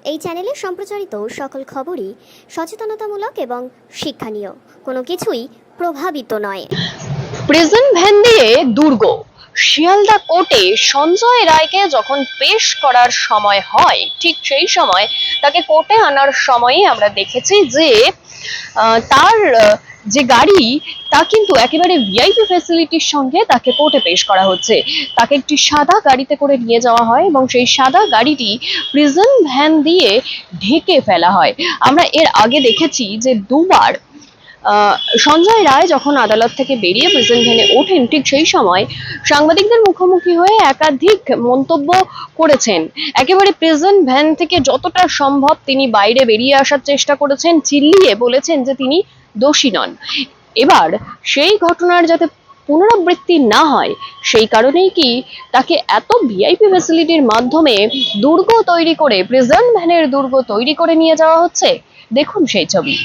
এই চ্যানেলে সম্প্রচারিত সকল খবরই সচেতনতামূলক এবং শিক্ষণীয়, কোনো কিছুই প্রভাবিত নয়। প্রিজন ভ্যান দিয়ে দুর্গ শিয়ালদা কোর্টে সঞ্জয় রায়কে যখন পেশ করার সময় হয়, ঠিক সেই সময় তাকে কোর্টে আনার সময়ে আমরা দেখেছি যে তার যে গাড়ি তা কিন্তু একেবারে ভিআইপি ফ্যাসিলিটির সঙ্গে তাকে কোর্টে পেশ করা হচ্ছে। তাকে একটি সাদা গাড়িতে করে নিয়ে যাওয়া হয় এবং সেই সাদা গাড়িটি প্রিজন ভ্যান দিয়ে ঢেকে ফেলা হয়। আমরা এর আগে দেখেছি যে দুবার সঞ্জয় রায় যখন আদালত থেকে বেরিয়ে প্রিজন ভ্যানে ওঠেন, ঠিক সেই সময় সাংবাদিকদের মুখোমুখি হয়ে একাধিক মন্তব্য করেছেন। একেবারে প্রিজন ভ্যান থেকে যতটা সম্ভব তিনি বাইরে বেরিয়ে আসার চেষ্টা করেছেন, চিল্লিয়ে বলেছেন যে তিনি দোষী নন। এবার সেই ঘটনার যাতে পুনরাবৃত্তি না হয় সেই কারণেই কি তাকে এত ভিআইপি ফ্যাসিলিটির মাধ্যমে দুর্গ তৈরি করে, প্রিজন ভ্যানের দুর্গ তৈরি করে নিয়ে যাওয়া হচ্ছে। দেখুন সেই ছবি।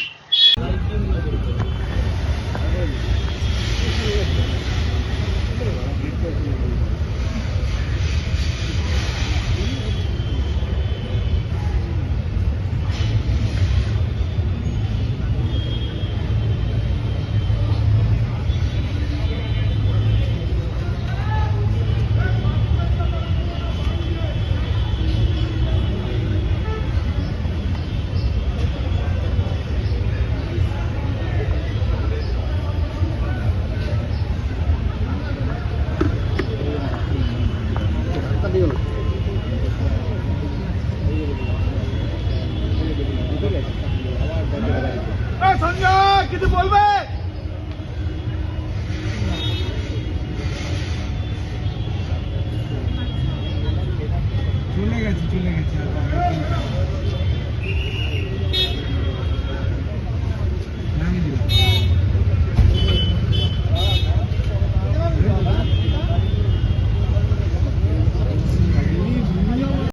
সঞ্জয় কিছু বলবে?